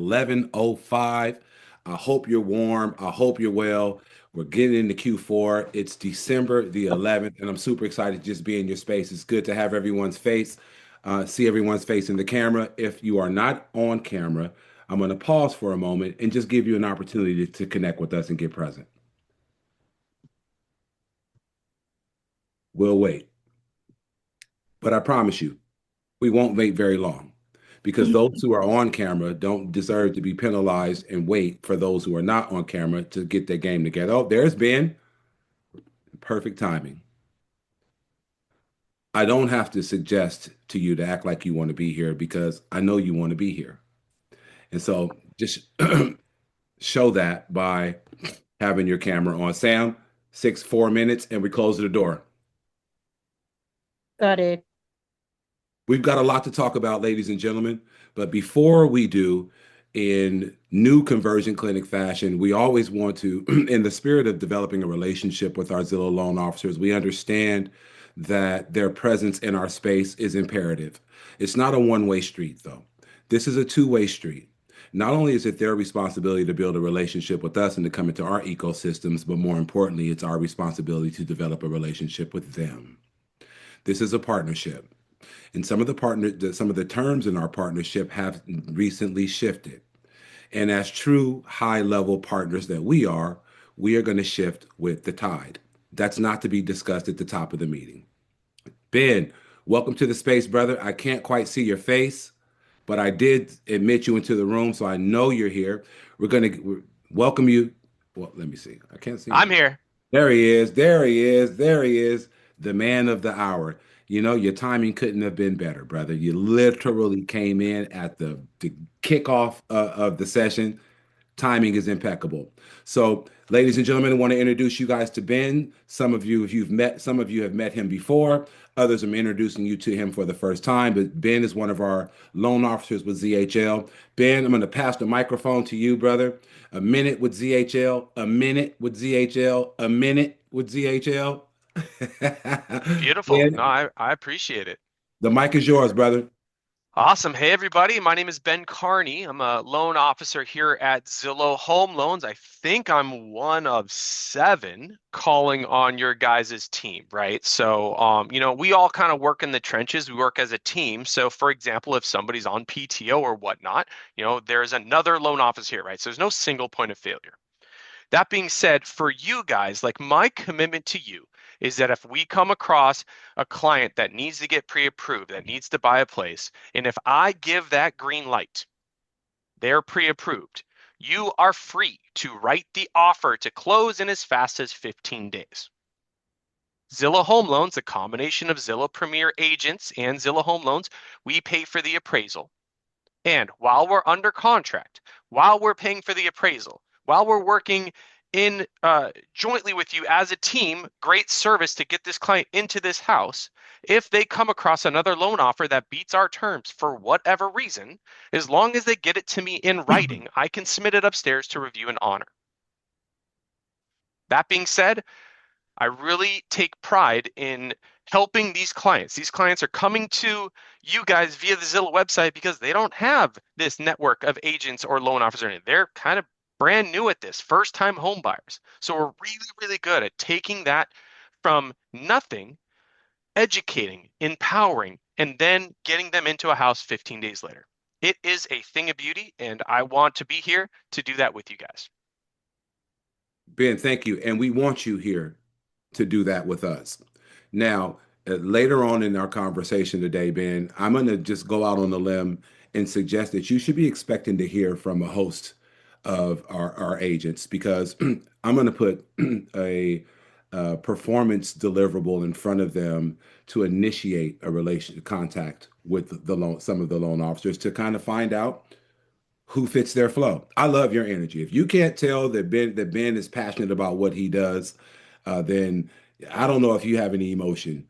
11:05. I hope you're warm. I hope you're well. We're getting into Q4. It's December the 11th, and I'm super excited to just be in your space. It's good to have everyone's face, see everyone's face in the camera. If you are not on camera, I'm going to pause for a moment and just give you an opportunity to connect with us and get present. We'll wait. But I promise you, we won't wait very long because those who are on camera don't deserve to be penalized and wait for those who are not on camera to get their game together. Oh, there's Ben. Perfect timing. I don't have to suggest to you to act like you want to be here because I know you want to be here. And so just show that by having your camera on. Sam, 4 minutes, and we close the door. Got it. We've got a lot to talk about, ladies and gentlemen. But before we do, in new conversion clinic fashion, we always want to, in the spirit of developing a relationship with our Zillow loan officers, we understand that their presence in our space is imperative. It's not a one-way street, though. This is a two-way street. Not only is it their responsibility to build a relationship with us and to come into our ecosystems, but more importantly, it's our responsibility to develop a relationship with them. This is a partnership. And some of the terms in our partnership have recently shifted. And as true high-level partners that we are going to shift with the tide. That's not to be discussed at the top of the meeting. Ben, welcome to the space, brother. I can't quite see your face, but I did admit you into the room, so I know you're here. We're going to welcome you. Well, let me see. I can't see I'm him. here. There he is. There he is. There he is. The man of the hour. You know, your timing couldn't have been better, brother. You literally came in at the kickoff of the session. Timing is impeccable. So, ladies and gentlemen, I want to introduce you guys to Ben. Some of you have met him before. Others, I'm introducing you to him for the first time. But Ben is one of our loan officers with ZHL. Ben, I'm going to pass the microphone to you, brother. A minute with ZHL, a minute with ZHL, a minute with ZHL. Beautiful. No, Ben, I appreciate it. the mic is yours, brother. Awesome. Hey, everybody. My name is Ben Carney. I'm a loan officer here at Zillow Home Loans. I think I'm one of 7 calling on your guys' team, right? So, we all kind of work in the trenches. We work as a team. So, for example, if somebody's on PTO or whatnot, there's another loan officer here, right? So there's no single point of failure. That being said, for you guys, like my commitment to you is that if we come across a client that needs to get pre-approved, that needs to buy a place, and if I give that green light, they're pre-approved, you are free to write the offer to close in as fast as 15 days. Zillow Home Loans, a combination of Zillow Premier agents and Zillow Home Loans, we pay for the appraisal. And while we're under contract, while we're paying for the appraisal, while we're working in jointly with you as a team, great service to get this client into this house. If they come across another loan offer that beats our terms for whatever reason, as long as they get it to me in writing, I can submit it upstairs to review and honor. That being said, I really take pride in helping these clients. These clients are coming to you guys via the Zillow website because they don't have this network of agents or loan officers. They're kind of brand new at this, first-time home buyers. So we're really, really good at taking that from nothing, educating, empowering, and then getting them into a house 15 days later. It is a thing of beauty, and I want to be here to do that with you guys. Ben, thank you. And we want you here to do that with us. Now, later on in our conversation today, Ben, I'm going to just go out on a limb and suggest that you should be expecting to hear from a host of our agents because I'm going to put a performance deliverable in front of them to initiate a relation contact with some of the loan officers to kind of find out who fits their flow. I love your energy. If you can't tell that Ben is passionate about what he does, then I don't know if you have any emotion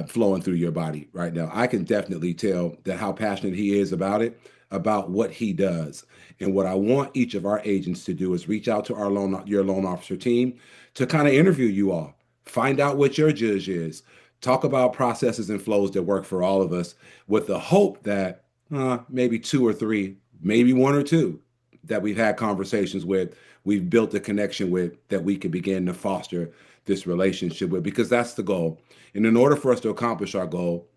flowing through your body right now. I can definitely tell that how passionate he is about it, about what he does. And what I want each of our agents to do is reach out to your loan officer team to kind of interview you all, find out what your judge is, talk about processes and flows that work for all of us, with the hope that maybe 2 or 3 maybe one or two that we've had conversations with, we've built a connection with that we can begin to foster this relationship with because that's the goal. And in order for us to accomplish our goal,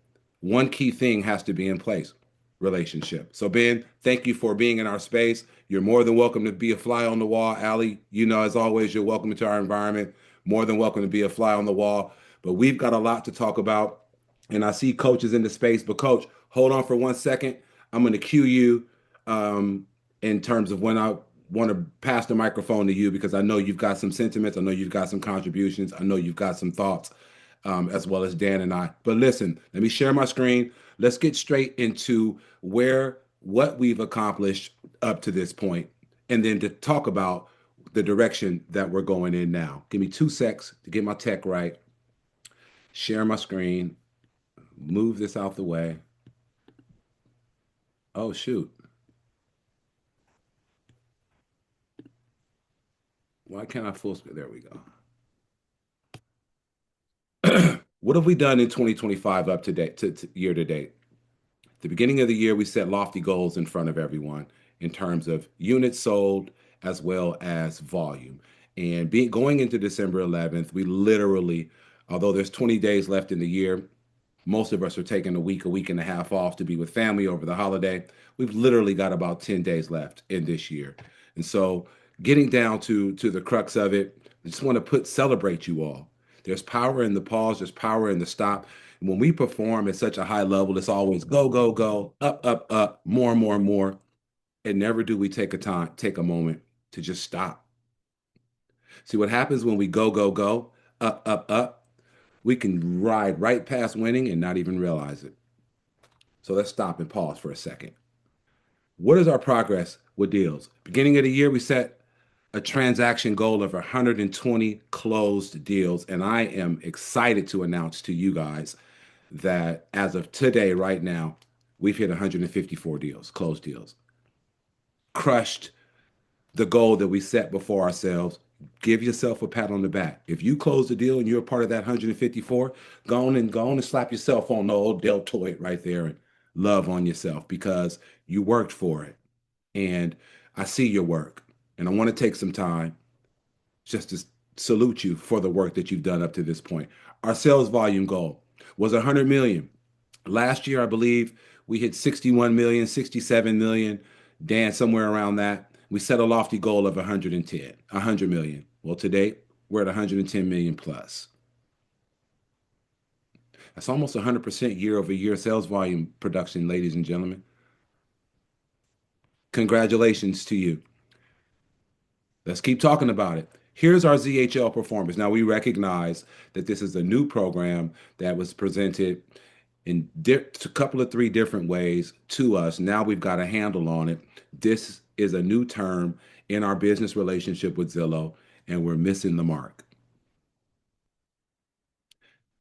one key thing has to be in place relationship. So, Ben, thank you for being in our space. You're more than welcome to be a fly on the wall. Allie, as always, you're welcome into our environment. More than welcome to be a fly on the wall. But we've got a lot to talk about. And I see coaches in the space. But, coach, hold on for 1 second. I'm going to cue you um, in terms of when I want to pass the microphone to you because I know you've got some sentiments. I know you've got some contributions. I know you've got some thoughts, as well as Dan and I. But listen, let me share my screen. Let's get straight into what we've accomplished up to this point, and then to talk about the direction that we're going in now. Give me 2 secs to get my tech right. Share my screen. Move this out the way. Oh shoot. Why can't I full screen? There we go. What have we done in 2025 up to date, to year to date? The beginning of the year, we set lofty goals in front of everyone in terms of units sold as well as volume. And going into December 11th, we literally, although there's 20 days left in the year, most of us are taking a week and a half off to be with family over the holiday. We've literally got about 10 days left in this year. And so getting down to the crux of it, I just want to celebrate you all. There's power in the pause, there's power in the stop. And when we perform at such a high level, it's always go, go, go, up, more and more and more. And never do we take a moment to just stop. See what happens when we go, go, go, up. We can ride right past winning and not even realize it. So let's stop and pause for a second. What is our progress with deals? Beginning of the year, we set a transaction goal of 120 closed deals. And I am excited to announce to you guys that as of today, right now, we've hit 154 deals, closed deals. Crushed the goal that we set before ourselves. Give yourself a pat on the back. If you close the deal and you're a part of that 154, go on and slap yourself on the old deltoid right there and love on yourself because you worked for it. And I see your work. And I want to take some time just to salute you for the work that you've done up to this point. Our sales volume goal was 100 million. Last year, I believe we hit 61 million, 67 million, Dan, somewhere around that. We set a lofty goal of 110, 100 million. Well, today we're at 110 million plus. That's almost 100% year over year sales volume production, ladies and gentlemen. Congratulations to you. Let's keep talking about it. Here's our ZHL performance. Now, we recognize that this is a new program that was presented in a couple of three different ways to us. Now we've got a handle on it. This is a new term in our business relationship with Zillow, and we're missing the mark.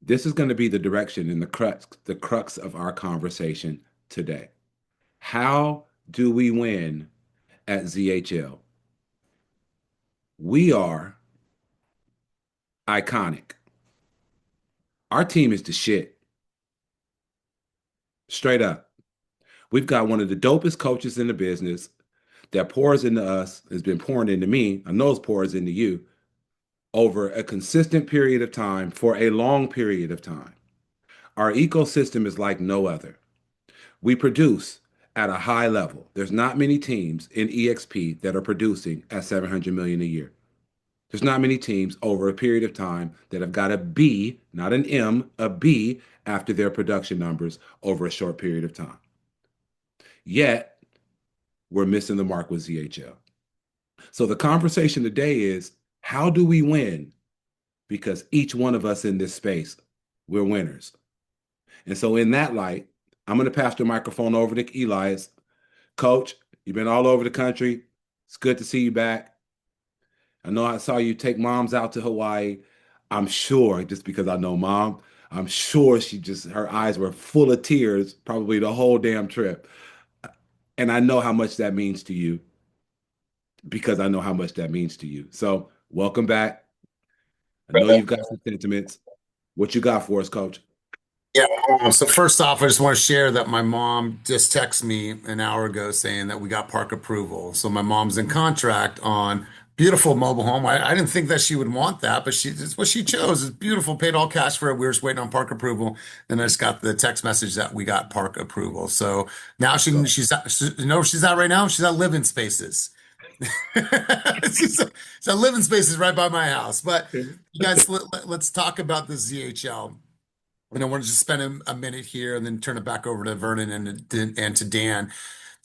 This is going to be the direction and the crux of our conversation today. How do we win at ZHL? We are iconic. Our team is the shit. Straight up. We've got one of the dopest coaches in the business that pours into us, has been pouring into me. I know it's pours into you over a consistent period of time for a long period of time. Our ecosystem is like no other. We produce at a high level. There's not many teams in EXP that are producing at 700 million a year. There's not many teams over a period of time that have got a B, not an M, a B after their production numbers over a short period of time. Yet, we're missing the mark with ZHL. So the conversation today is how do we win? Because each one of us in this space, we're winners. And so, in that light, I'm going to pass the microphone over to Elias. Coach, you've been all over the country. It's good to see you back. I know I saw you take moms out to Hawaii. I'm sure, just because I know mom, I'm sure her eyes were full of tears, probably the whole damn trip. And I know how much that means to you because I know how much that means to you. So, welcome back. I know you've got some sentiments. What you got for us, coach? Yeah. So first off, I just want to share that my mom just texted me an hour ago saying that we got park approval. So my mom's in contract on beautiful mobile home. I didn't think that she would want that, but it's what she chose. It's beautiful, paid all cash for it. We were just waiting on park approval. Then I just got the text message that we got park approval. So now you know where she's at right now? She's at Living Spaces. She's at Living Spaces right by my house. But you guys, let's talk about the ZHL. I want to just spend a minute here and then turn it back over to Vernon and to Dan.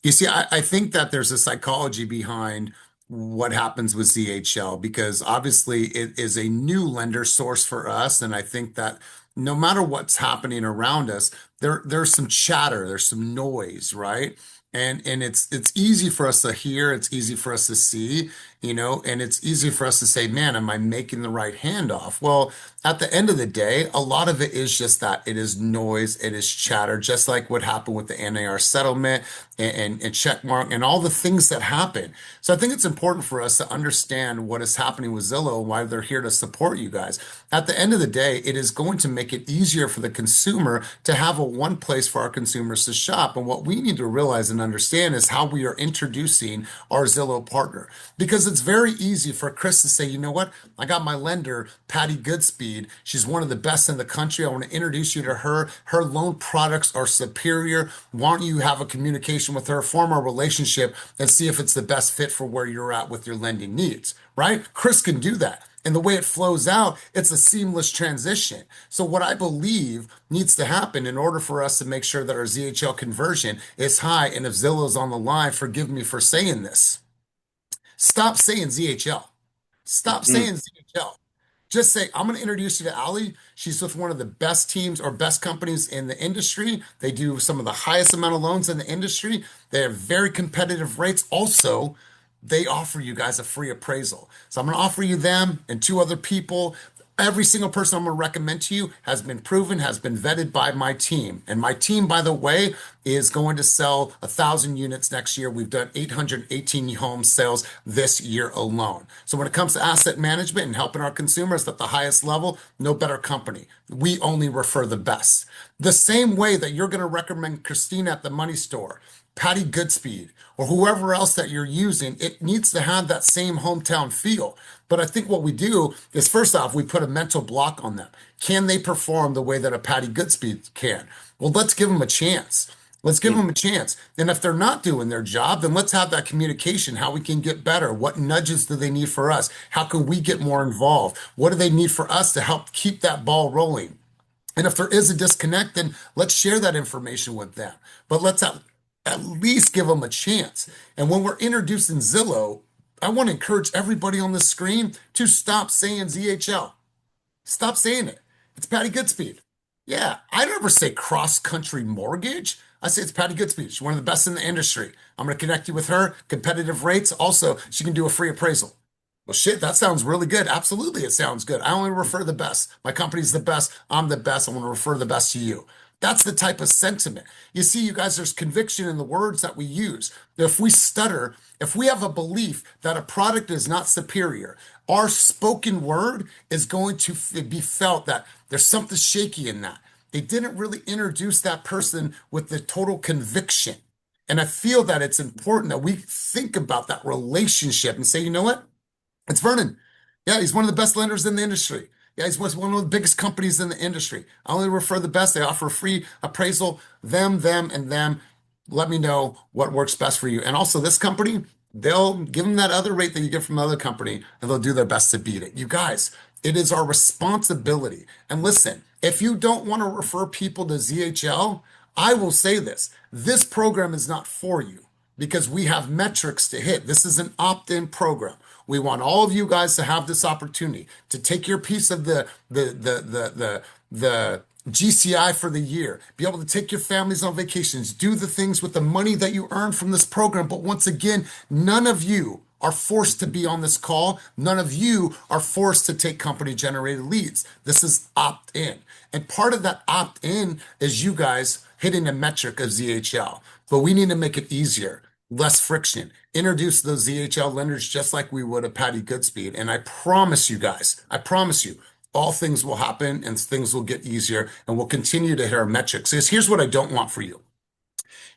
You see, I think that there's a psychology behind what happens with ZHL because obviously it is a new lender source for us. And I think that no matter what's happening around us, there's some chatter, there's some noise, right? And it's easy for us to hear, it's easy for us to see, and it's easy for us to say, man, am I making the right handoff? Well, at the end of the day, a lot of it is just that it is noise, it is chatter, just like what happened with the NAR settlement and checkmark and all the things that happen. So I think it's important for us to understand what is happening with Zillow and why they're here to support you guys. At the end of the day, it is going to make it easier for the consumer to have a one place for our consumers to shop. And what we need to realize and understand is how we are introducing our Zillow partner. Because it's very easy for Chris to say, you know what? I got my lender, Patty Goodspeed. She's one of the best in the country. I want to introduce you to her. Her loan products are superior. Why don't you have a communication with her, form a relationship, and see if it's the best fit for where you're at with your lending needs, right? Chris can do that. And the way it flows out, it's a seamless transition. So what I believe needs to happen in order for us to make sure that our ZHL conversion is high, and if Zillow's on the line, forgive me for saying this. Stop saying ZHL. Stop Mm, saying ZHL. Just say, I'm going to introduce you to Ali. She's with one of the best teams or best companies in the industry. They do some of the highest amount of loans in the industry. They have very competitive rates. Also, they offer you guys a free appraisal. So I'm going to offer you them and two other people. Every single person I'm going to recommend to you has been proven, has been vetted by my team. And my team, by the way, is going to sell 1,000 units next year. We've done 818 home sales this year alone. So when it comes to asset management and helping our consumers at the highest level, no better company. We only refer the best. The same way that you're going to recommend Christina at the money store, Patty Goodspeed, or whoever else that you're using, it needs to have that same hometown feel. But I think what we do is first off, we put a mental block on them. Can they perform the way that a Patty Goodspeed can? Well, let's give them a chance. Let's give mm, them a chance. And if they're not doing their job, then let's have that communication, how we can get better. What nudges do they need for us? How can we get more involved? What do they need for us to help keep that ball rolling? And if there is a disconnect, then let's share that information with them. But let's at least give them a chance. And when we're introducing Zillow, I want to encourage everybody on the screen to stop saying ZHL. Stop saying it. It's Patty Goodspeed. Yeah, I never say cross country mortgage. I say it's Patty Goodspeed. She's one of the best in the industry. I'm going to connect you with her. Competitive rates. Also, she can do a free appraisal. Well, shit, that sounds really good. Absolutely, it sounds good. I only refer the best. My company's the best. I'm the best. I want to refer the best to you. That's the type of sentiment. You see, you guys, there's conviction in the words that we use. If we stutter, if we have a belief that a product is not superior, our spoken word is going to be felt that there's something shaky in that. They didn't really introduce that person with the total conviction. And I feel that it's important that we think about that relationship and say, you know what? It's Vernon. Yeah, he's one of the best lenders in the industry. Yeah, he's one of the biggest companies in the industry. I only refer the best. They offer a free appraisal. Them, and them. Let me know what works best for you. And also, this company, they'll give them that other rate that you get from the other company, and they'll do their best to beat it. You guys, it is our responsibility. And listen, if you don't want to refer people to ZHL, I will say this. This program is not for you because we have metrics to hit. This is an opt-in program. We want all of you guys to have this opportunity to take your piece of the GCI for the year, be able to take your families on vacations, do the things with the money that you earn from this program. But once again, none of you are forced to be on this call. None of you are forced to take company generated leads. This is opt in. And part of that opt in is you guys hitting a metric of ZHL. But we need to make it easier, less friction. Introduce those ZHL lenders just like we would a Patty Goodspeed. And I promise you guys, I promise you, all things will happen and things will get easier and we'll continue to hit our metrics. Here's what I don't want for you.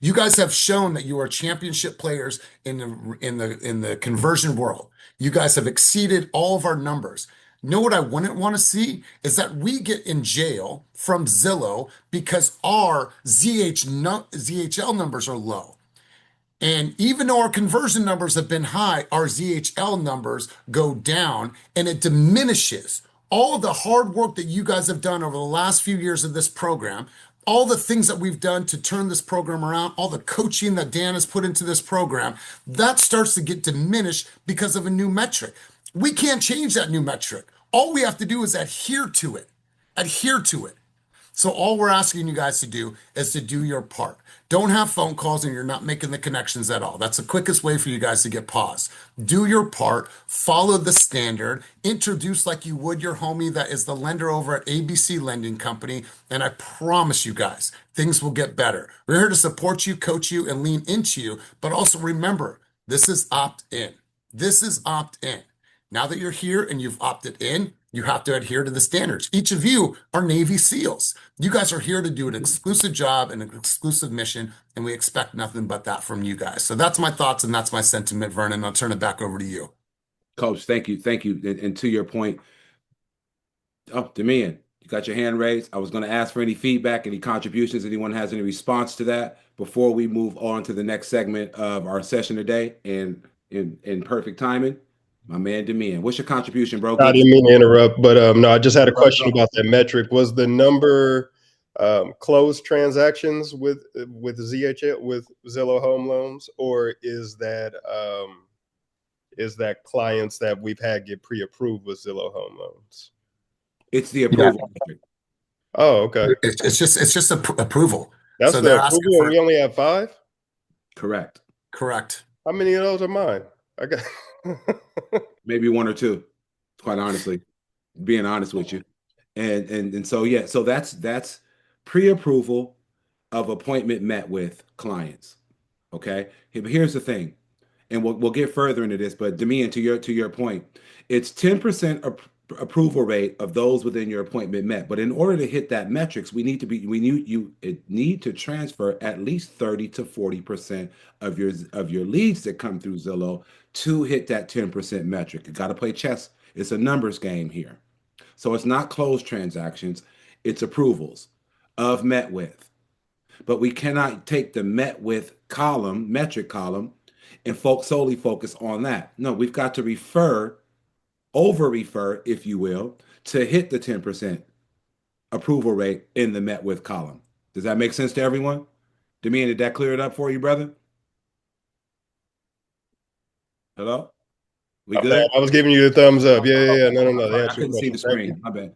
You guys have shown that you are championship players in the conversion world. You guys have exceeded all of our numbers. Know what I wouldn't want to see is that we get in jail from Zillow because our ZHL numbers are low. And even though our conversion numbers have been high, our ZHL numbers go down and it diminishes all of the hard work that you guys have done over the last few years of this program, all the things that we've done to turn this program around, all the coaching that Dan has put into this program, that starts to get diminished because of a new metric. We can't change that new metric. All we have to do is adhere to it. Adhere to it. So all we're asking you guys to do is to do your part. Don't have phone calls and you're not making the connections at all. That's the quickest way for you guys to get paused. Do your part, follow the standard, introduce like you would your homie that is the lender over at ABC Lending Company, and I promise you guys, things will get better. We're here to support you, coach you, and lean into you, but also remember, this is opt-in. This is opt-in. Now that you're here and you've opted in, you have to adhere to the standards. Each of you are Navy SEALs. You guys are here to do an exclusive job and an exclusive mission, and we expect nothing but that from you guys. So that's my thoughts and that's my sentiment, Vernon. I'll turn it back over to you. Coach, thank you. Thank you. And to your point, oh, Demian, you got your hand raised. I was going to ask for any feedback, any contributions. Anyone has any response to that before we move on to the next segment of our session today? And in perfect timing, my man Demian, what's your contribution, bro? I Give us. didn't mean to interrupt, but no, I just had a question about that metric. Was the number closed transactions with ZHL with Zillow Home Loans, or is that clients that we've had get pre-approved with Zillow Home Loans? It's the approval metric. Oh, okay. It's just approval. That's So the they're approval, asking and for we only have 5? Correct. correct. How many of those are mine? I got Maybe 1 or 2, quite honestly, being honest with you. And so yeah, so that's pre-approval of appointment met with clients. Okay. But here's the thing, and we'll get further into this, but Demian, to your point, it's 10% approval rate of those within your appointment met. But in order to hit that metrics, we need to transfer at least 30 to 40% of your leads that come through Zillow to hit that 10% metric. You got to play chess. It's a numbers game here. So it's not closed transactions, it's approvals of met with. But we cannot take the met with column, metric column, and solely focus on that. No, we've got to over refer, if you will, to hit the 10% approval rate in the met with column. Does that make sense to everyone? Demian, did that clear it up for you, brother? Hello? We good? I was giving you the thumbs up. Yeah. No. I couldn't see the screen. My bad.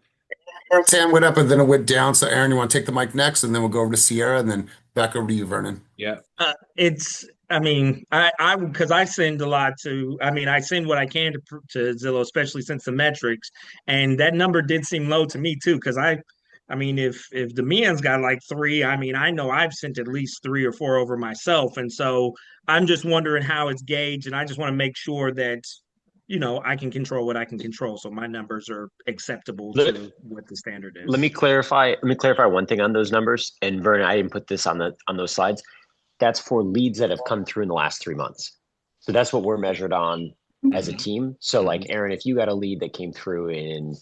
Aaron's hand went up and then it went down. So Aaron, you want to take the mic next, and then we'll go over to Sierra, and then back over to you, Vernon. Yeah. Because I send a lot I send what I can to Zillow, especially since the metrics, and that number did seem low to me too. Because if Demian's got like 3, I know I've sent at least 3 or 4 over myself, and so I'm just wondering how it's gauged, and I just want to make sure that I can control what I can control, so my numbers are acceptable to what the standard is. Let me clarify one thing on those numbers. And Vernon, I didn't put this on those slides. That's for leads that have come through in the last 3 months. So that's what we're measured on as a team. So like Aaron, if you got a lead that came through in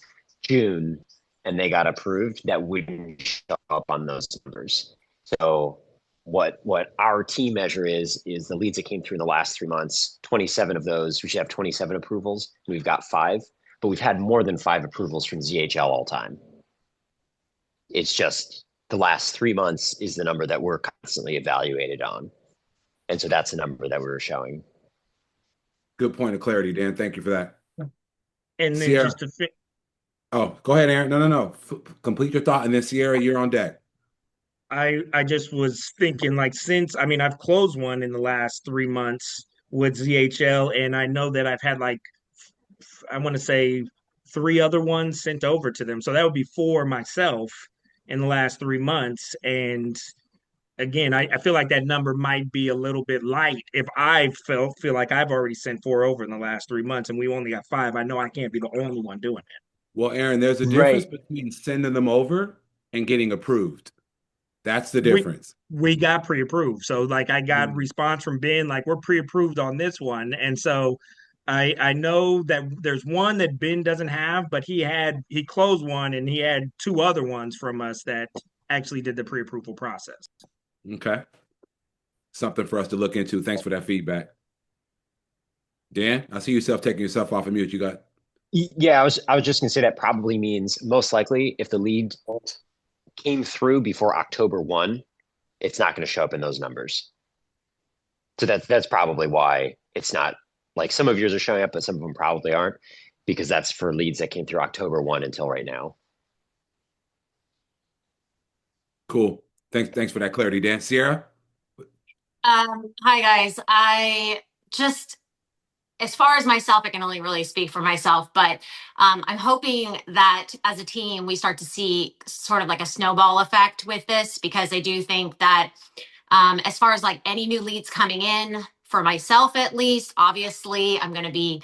June and they got approved, that wouldn't show up on those numbers. So what our team measure is the leads that came through in the last 3 months. 27 of those, we should have 27 approvals. And we've got 5, but we've had more than 5 approvals from ZHL all time. It's just the last 3 months is the number that we're constantly evaluated on. And so that's the number that we were showing. Good point of clarity, Dan. Thank you for that. And then Sierra. just to fit. Oh, go ahead, Aaron. No. Complete your thought. And then Sierra, you're on deck. I just was thinking, like, since I've closed one in the last 3 months with ZHL, and I know that I've had I want to say 3 other ones sent over to them. So that would be 4 myself in the last 3 months. And again, I feel like that number might be a little bit light if I feel like I've already sent 4 over in the last 3 months and we only got 5. I know I can't be the only one doing it. Well, Aaron, there's a difference Right. between sending them over and getting approved. That's the we difference. we got pre-approved. So like I got Mm. response from Ben, like we're pre-approved on this one. And so I know that there's one that Ben doesn't have, but he closed one and he had two other ones from us that actually did the pre-approval process. Okay. Something for us to look into. Thanks for that feedback. Dan, I see yourself taking yourself off of mute. You got Yeah, I was just gonna say that probably means most likely if the lead came through before October 1, it's not going to show up in those numbers. So that's probably why it's not like some of yours are showing up, but some of them probably aren't because that's for leads that came through October 1 until right now. cool. Thanks for that clarity, Dan. Sierra? Hi guys. I just, as far as myself, I can only really speak for myself, but I'm hoping that as a team, we start to see sort of like a snowball effect with this because I do think that as far as like any new leads coming in, for myself at least, obviously, I'm going to be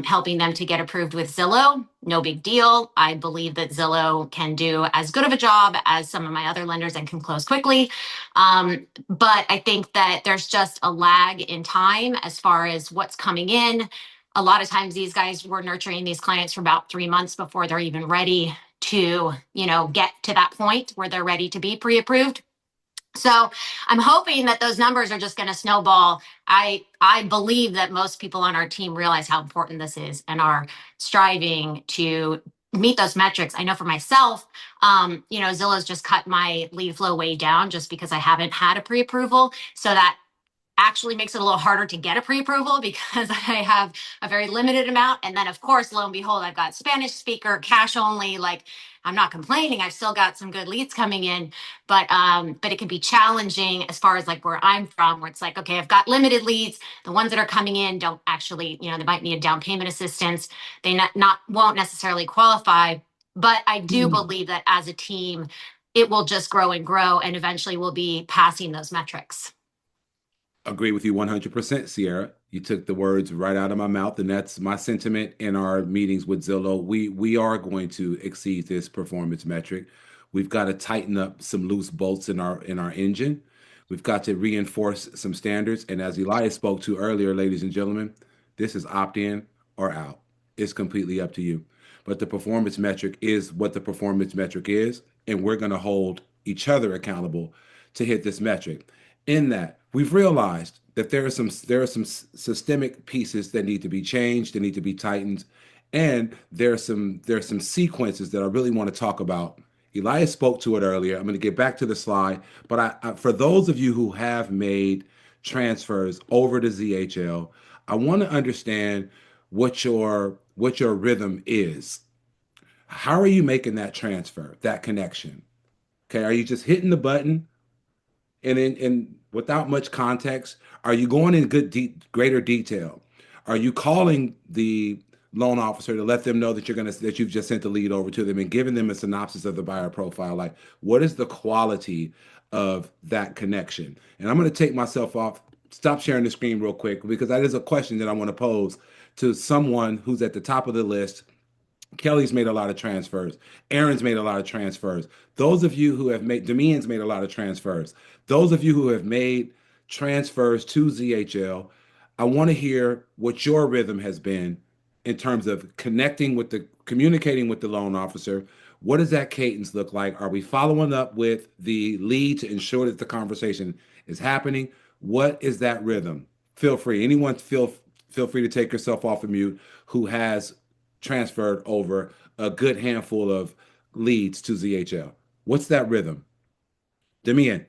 helping them to get approved with Zillow. No big deal. I believe that Zillow can do as good of a job as some of my other lenders and can close quickly. But I think that there's just a lag in time as far as what's coming in. A lot of times, these guys were nurturing these clients for about 3 months before they're even ready to, get to that point where they're ready to be pre-approved. So I'm hoping that those numbers are just going to snowball. I believe that most people on our team realize how important this is and are striving to meet those metrics. I know for myself, Zillow's just cut my lead flow way down just because I haven't had a pre-approval. So that actually makes it a little harder to get a pre-approval because I have a very limited amount. And then of course, lo and behold, I've got Spanish speaker, cash only. Like I'm not complaining. I've still got some good leads coming in, but it can be challenging as far as like where I'm from, where it's like, okay, I've got limited leads. The ones that are coming in don't actually, they might need a down payment assistance. They not won't necessarily qualify. But I do believe that as a team, it will just grow and grow, and eventually we'll be passing those metrics. Agree with you 100%, Sierra. You took the words right out of my mouth, and that's my sentiment in our meetings with Zillow. We are going to exceed this performance metric. We've got to tighten up some loose bolts in our engine. We've got to reinforce some standards. And as Elias spoke to earlier, ladies and gentlemen, this is opt in or out. It's completely up to you. But the performance metric is what the performance metric is, and we're going to hold each other accountable to hit this metric. In that, we've realized that there are some systemic pieces that need to be changed, that need to be tightened, and there are some sequences that I really want to talk about. Elias spoke to it earlier. I'm going to get back to the slide, but for those of you who have made transfers over to ZHL, I want to understand what your rhythm is. How are you making that transfer, that connection? Okay, are you just hitting the button? And without much context, are you going in greater detail? Are you calling the loan officer to let them know that you've just sent the lead over to them and giving them a synopsis of the buyer profile? Like, what is the quality of that connection? And I'm going to take myself off, stop sharing the screen real quick because that is a question that I want to pose to someone who's at the top of the list. Kelly's made a lot of transfers. Aaron's made a lot of transfers. Those of you who have made, Demian's made a lot of transfers. Those of you who have made transfers to ZHL, I want to hear what your rhythm has been in terms of communicating with the loan officer. What does that cadence look like? Are we following up with the lead to ensure that the conversation is happening? What is that rhythm? Feel free. Anyone feel free to take yourself off of mute who has transferred over a good handful of leads to ZHL. What's that rhythm? Demian,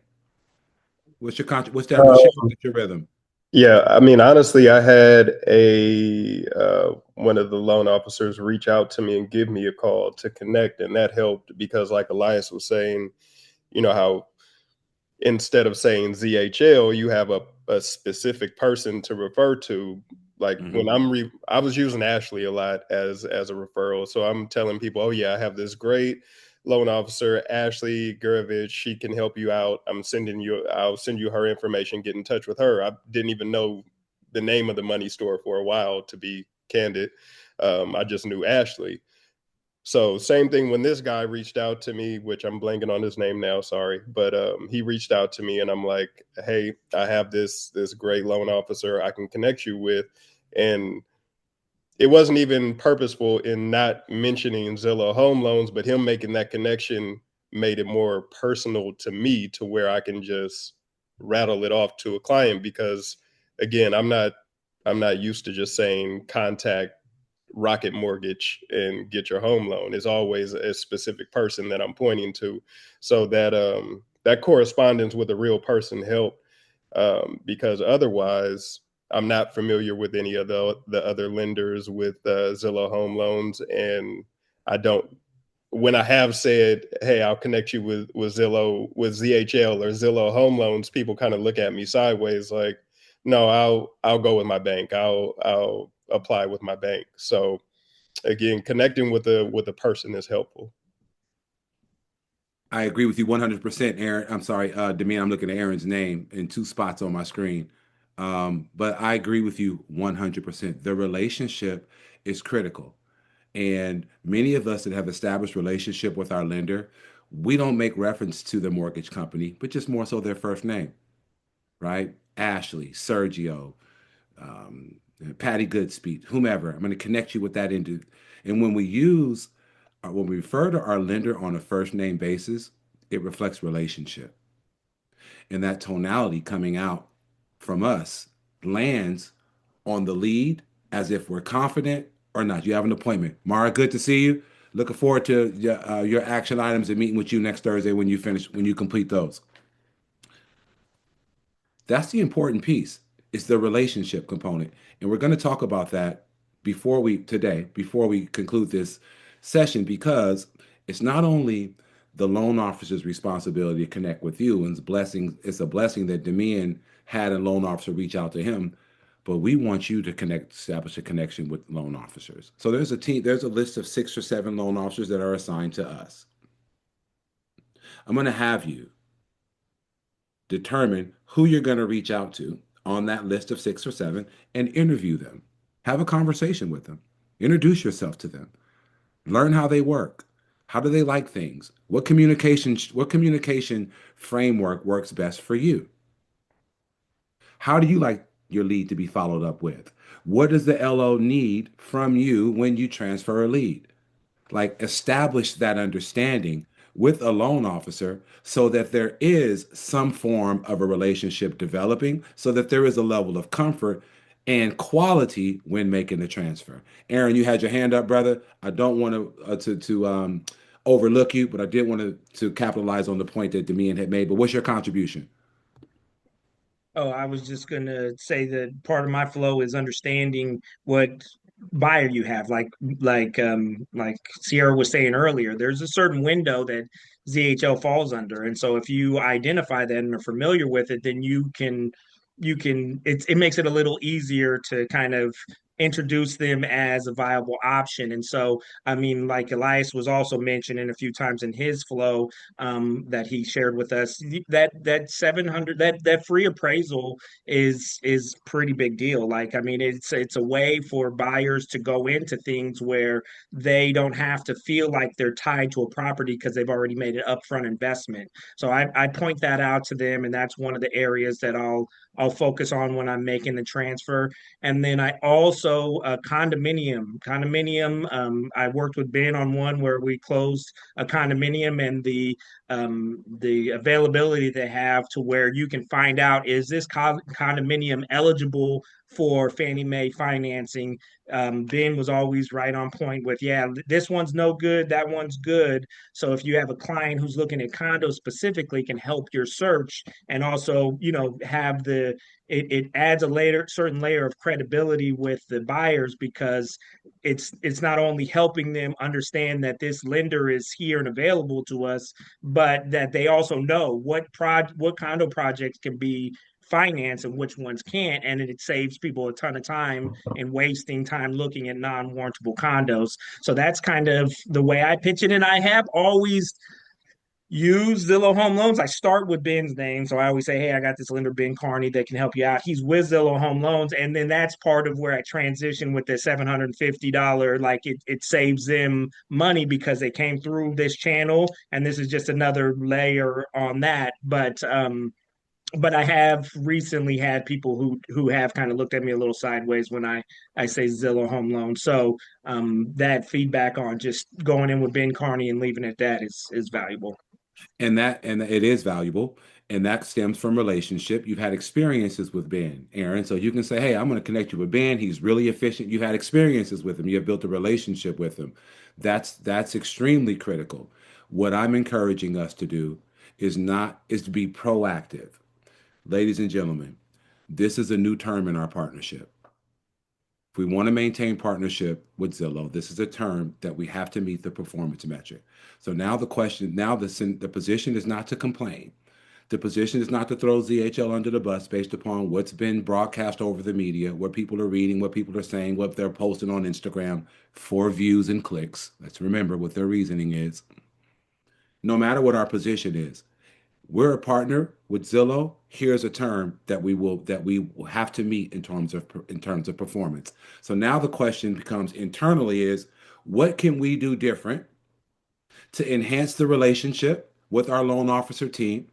share Um, with your rhythm. yeah, I mean, honestly, I had a one of the loan officers reach out to me and give me a call to connect, and that helped because, like Elias was saying, how instead of saying ZHL, you have a specific person to refer to. Like when Mhm. I was using Ashley a lot as a referral, so I'm telling people, oh yeah, I have this great loan officer, Ashley Gurovich. She can help you out. I'll send you her information. Get in touch with her. I didn't even know the name of the money store for a while, to be candid. I just knew Ashley. So same thing when this guy reached out to me, which I'm blanking on his name now, sorry, but he reached out to me and I'm like, hey, I have this great loan officer I can connect you with, and it wasn't even purposeful in not mentioning Zillow Home Loans, but him making that connection made it more personal to me to where I can just rattle it off to a client because again, I'm not used to just saying contact Rocket Mortgage and get your home loan. Is always a specific person that I'm pointing to. So that correspondence with a real person helped because otherwise I'm not familiar with any of the other lenders with Zillow Home Loans, and I don't. When I have said, "Hey, I'll connect you with Zillow, with ZHL or Zillow Home Loans," people kind of look at me sideways, like, "No, I'll go with my bank. I'll apply with my bank." So again, connecting with a person is helpful. I agree with you 100%, Aaron. I'm sorry, Demian, I'm looking at Aaron's name in two spots on my screen. But I agree with you 100%. The relationship is critical. And many of us that have established relationship with our lender, we don't make reference to the mortgage company, but just more so their first name, right? Ashley, Sergio, um, Patty Goodspeed, whomever. I'm going to connect you with that into. And when we refer to our lender on a first name basis, it reflects relationship. And that tonality coming out from us lands on the lead as if we're confident or not. You have an appointment. Mara, good to see you. Looking forward to your action items and meeting with you next Thursday when you complete those. That's the important piece. It's the relationship component. And we're going to talk about that before we conclude this session, because it's not only the loan officer's responsibility to connect with you, and it's a blessing that Demian had a loan officer reach out to him, but we want you to establish a connection with loan officers. So there's a list of 6 or 7 loan officers that are assigned to us. I'm going to have you determine who you're going to reach out to on that list of 6 or 7 and interview them. Have a conversation with them. Introduce yourself to them. Learn how they work. How do they like things? What communication framework works best for you? How do you like your lead to be followed up with? What does the LO need from you when you transfer a lead? Like, establish that understanding with a loan officer so that there is some form of a relationship developing, so that there is a level of comfort and quality when making the transfer. Aaron, you had your hand up, brother. I don't want to overlook you, but I did want to capitalize on the point that Demian had made. But what's your contribution? Oh, I was just gonna say that part of my flow is understanding what buyer you have. Like Sierra was saying earlier, there's a certain window that ZHL falls under. And so if you identify that and are familiar with it, then it makes it a little easier to kind of introduce them as a viable option. And so I mean, like Elias was also mentioning a few times in his flow, that he shared with us, that 700, that free appraisal is pretty big deal. Like, I mean, it's a way for buyers to go into things where they don't have to feel like they're tied to a property because they've already made an upfront investment. So I point that out to them, and that's one of the areas that I'll focus on when I'm making the transfer. And then I also condominium. I worked with Ben on one where we closed a condominium, and the availability they have to where you can find out, is this condominium eligible for Fannie Mae financing. Ben was always right on point with, yeah, this one's no good, that one's good. So if you have a client who's looking at condos specifically, can help your search, and also, have it adds a certain layer of credibility with the buyers, because it's not only helping them understand that this lender is here and available to us, but that they also know what condo projects can be financed and which ones can't, and it saves people a ton of time and wasting time looking at non-warrantable condos. So that's kind of the way I pitch it, and I have always use Zillow Home Loans, I start with Ben's name. So I always say, hey, I got this lender, Ben Carney, that can help you out. He's with Zillow Home Loans. And then that's part of where I transition with the $750. Like it saves them money because they came through this channel. And this is just another layer on that. But I have recently had people who have kind of looked at me a little sideways when I say Zillow Home Loan. So that feedback on just going in with Ben Carney and leaving it at that is valuable. And it is valuable, and that stems from relationship. You've had experiences with Ben, Aaron, so you can say, "Hey, I'm going to connect you with Ben. He's really efficient." You've had experiences with him. You have built a relationship with him. That's extremely critical. What I'm encouraging us to do is to be proactive. Ladies and gentlemen, this is a new term in our partnership. If we want to maintain partnership with Zillow, this is a term that we have to meet the performance metric. So now the position is not to complain. The position is not to throw ZHL under the bus based upon what's been broadcast over the media, what people are reading, what people are saying, what they're posting on Instagram for views and clicks. Let's remember what their reasoning is. No matter what our position is, we're a partner with Zillow. Here's a term that we will have to meet in terms of performance. So now the question becomes internally is what can we do different to enhance the relationship with our loan officer team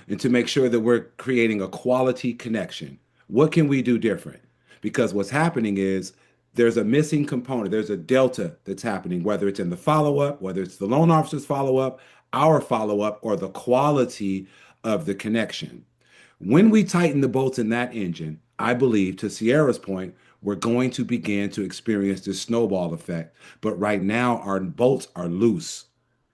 and to make sure that we're creating a quality connection? What can we do different? Because what's happening is there's a missing component, there's a delta that's happening, whether it's in the follow up, whether it's the loan officer's follow up, our follow up, or the quality of the connection. When we tighten the bolts in that engine, I believe, to Sierra's point, we're going to begin to experience this snowball effect. But right now, our bolts are loose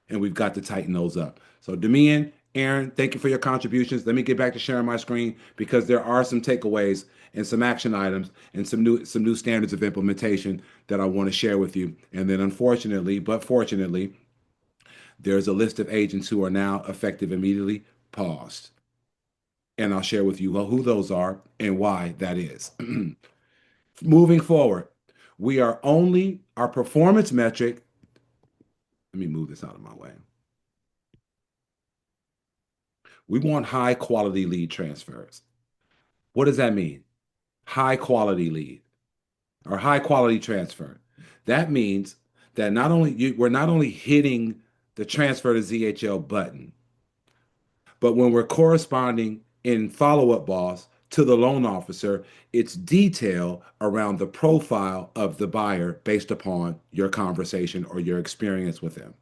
and we've got to tighten those up. So, Demian, Aaron, thank you for your contributions. Let me get back to sharing my screen because there are some takeaways and some action items and some new standards of implementation that I want to share with you. And then, unfortunately, but fortunately, there's a list of agents who are now effective immediately paused. And I'll share with you who those are and why that is. Moving forward, we are only our performance metric. Let me move this out of my way. We want high quality lead transfers. What does that mean? High quality lead or high quality transfer. That means that we're not only hitting the transfer to ZHL button, but when we're corresponding in follow-up boss to the loan officer, it's detail around the profile of the buyer based upon your conversation or your experience with them.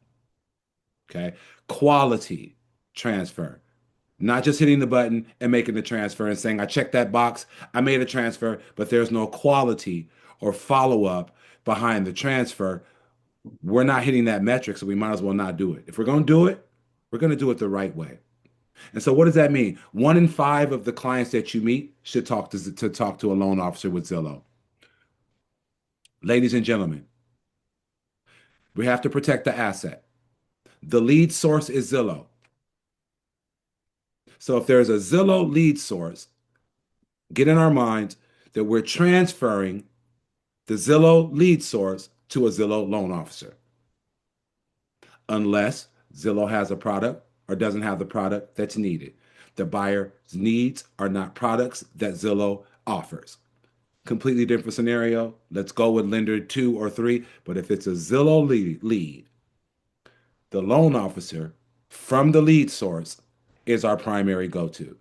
Okay. Quality transfer. Not just hitting the button and making the transfer and saying, I checked that box, I made a transfer, but there's no quality or follow up behind the transfer. We're not hitting that metric, so we might as well not do it. If we're going to do it, we're going to do it the right way. And so, what does that mean? 1 in 5 of the clients that you meet should talk to a loan officer with Zillow. Ladies and gentlemen, we have to protect the asset. The lead source is Zillow. So if there's a Zillow lead source, get in our minds that we're transferring the Zillow lead source to a Zillow loan officer. Unless Zillow has a product or doesn't have the product that's needed. The buyer's needs are not products that Zillow offers. Completely different scenario. Let's go with lender 2 or 3. But if it's a Zillow lead, the loan officer from the lead source is our primary go-to.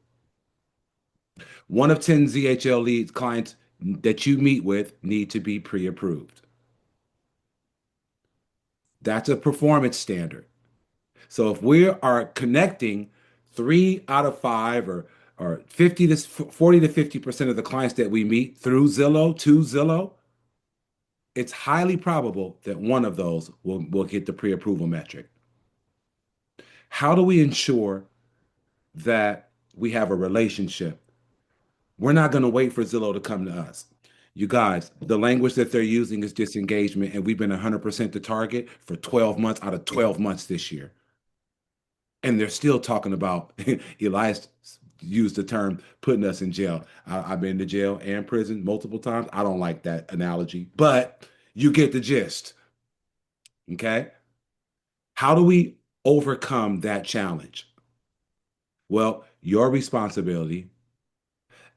1 of 10 ZHL lead clients that you meet with need to be pre-approved. That's a performance standard. So if we are connecting 3 out of 5 or 50 to 40 to 50% of the clients that we meet through Zillow to Zillow, it's highly probable that one of those will hit the pre-approval metric. How do we ensure that we have a relationship? We're not going to wait for Zillow to come to us. You guys, the language that they're using is disengagement, and we've been 100% to target for 12 months out of 12 months this year. And they're still talking about, Elias used the term putting us in jail. I've been to jail and prison multiple times. I don't like that analogy, but you get the gist. Okay? How do we overcome that challenge? Well, your responsibility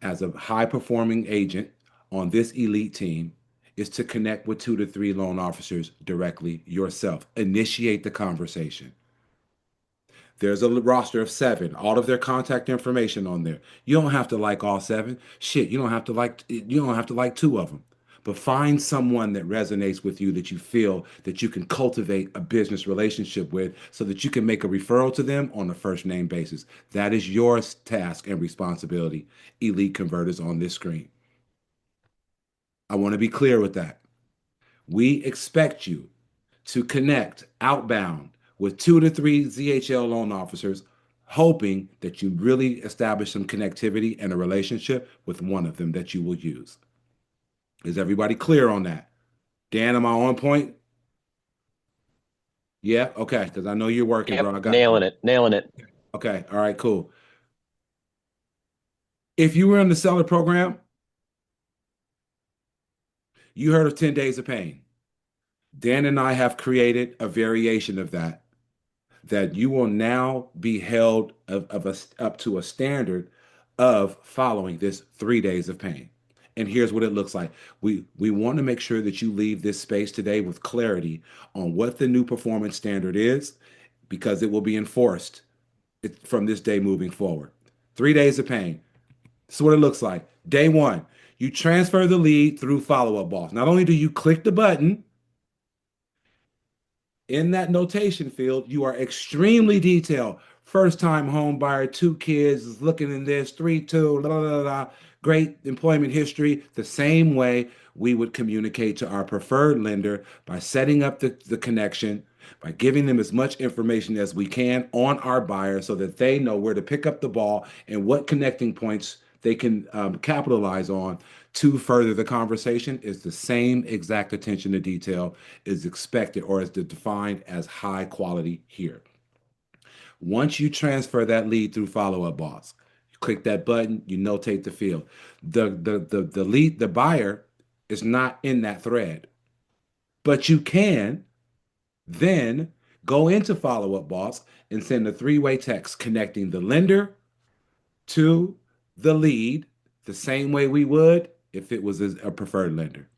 as a high performing agent on this elite team is to connect with 2 to 3 loan officers directly yourself. Initiate the conversation. There's a roster of 7, all of their contact information on there. You don't have to like all 7. Shit, you don't have to like 2 of them. But find someone that resonates with you that you feel that you can cultivate a business relationship with so that you can make a referral to them on a first name basis. That is your task and responsibility, elite converters on this screen. I want to be clear with that. We expect you to connect outbound with 2 to 3 ZHL loan officers, hoping that you really establish some connectivity and a relationship with one of them that you will use. Is everybody clear on that? Dan, am I on point? Yeah, okay, because I know you're working, bro. Yep, nailing it, nailing it. Okay, all right, cool. If you were in the seller program, you heard of 10 days of pain. Dan and I have created a variation of that you will now be held up to a standard of following this 3 days of pain. And here's what it looks like. We want to make sure that you leave this space today with clarity on what the new performance standard is, because it will be enforced from this day moving forward. 3 days of pain. This is what it looks like. Day 1, you transfer the lead through follow-up boss. Not only do you click the button, in that notation field, you are extremely detailed. First time home buyer, 2 kids, is looking in this, 3-2, la, la, la, la, great employment history. The same way we would communicate to our preferred lender by setting up the connection, by giving them as much information as we can on our buyer so that they know where to pick up the ball and what connecting points they can capitalize on to further the conversation. Is the same exact attention to detail is expected or is defined as high quality here. Once you transfer that lead through follow-up boss, you click that button, you notate the field. The buyer is not in that thread, but you can then go into follow-up boss and send a 3-way text connecting the lender to the lead the same way we would if it was a preferred lender.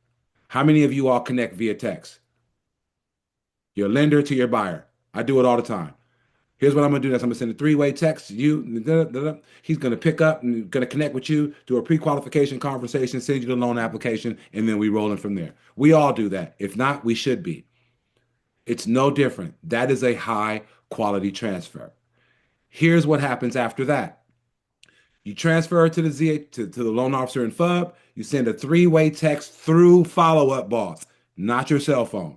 How many of you all connect via text? Your lender to your buyer. I do it all the time. Here's what I'm going to do. I'm going to send a 3-way text to you. Da, da, da. He's going to pick up and going to connect with you, do a pre-qualification conversation, send you the loan application, and then we roll in from there. We all do that. If not, we should be. It's no different. That is a high quality transfer. Here's what happens after that. You transfer to the loan officer in FUB. You send a 3-way text through follow-up boss, not your cell phone.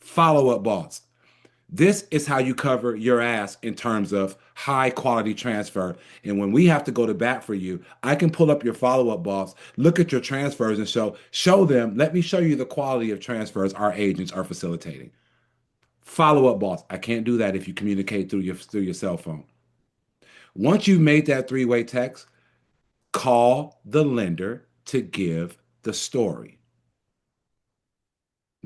Follow-up boss. This is how you cover your ass in terms of high quality transfer. And when we have to go to bat for you, I can pull up your follow-up boss, look at your transfers and show them, let me show you the quality of transfers our agents are facilitating. Follow-up boss. I can't do that if you communicate through your cell phone. Once you've made that 3-way text, call the lender to give the story.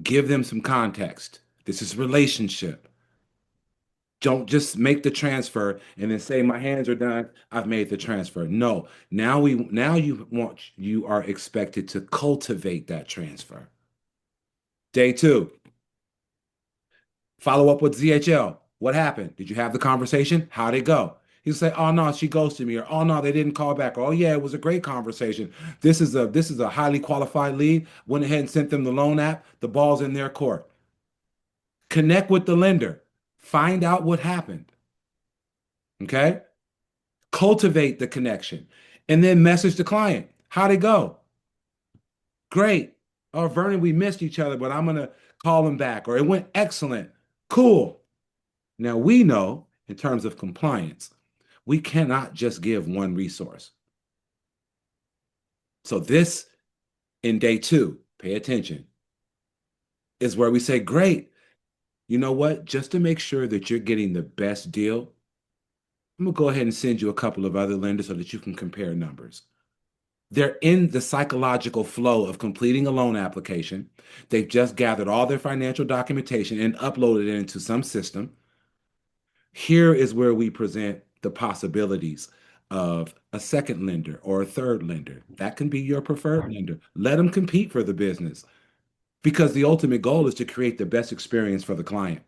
Give them some context. This is relationship. Don't just make the transfer and then say my hands are done. I've made the transfer. No. Now you are expected to cultivate that transfer. Day 2. Follow up with ZHL. What happened? Did you have the conversation? How'd it go? He'll say, "Oh no, she ghosted me," or "Oh no, they didn't call back," or "Oh yeah, it was a great conversation. This is a highly qualified lead. Went ahead and sent them the loan app. The ball's in their court." Connect with the lender. Find out what happened. Okay? Cultivate the connection. And then message the client. How'd it go? Great. Oh, Vernon, we missed each other, but I'm gonna call him back. Or it went excellent. Cool. Now we know in terms of compliance, we cannot just give one resource. So this in day 2, pay attention, is where we say, great, you know what? Just to make sure that you're getting the best deal, I'm gonna go ahead and send you a couple of other lenders so that you can compare numbers. They're in the psychological flow of completing a loan application. They've just gathered all their financial documentation and uploaded it into some system. Here is where we present the possibilities of a second lender or a third lender. That can be your preferred lender. Let them compete for the business because the ultimate goal is to create the best experience for the client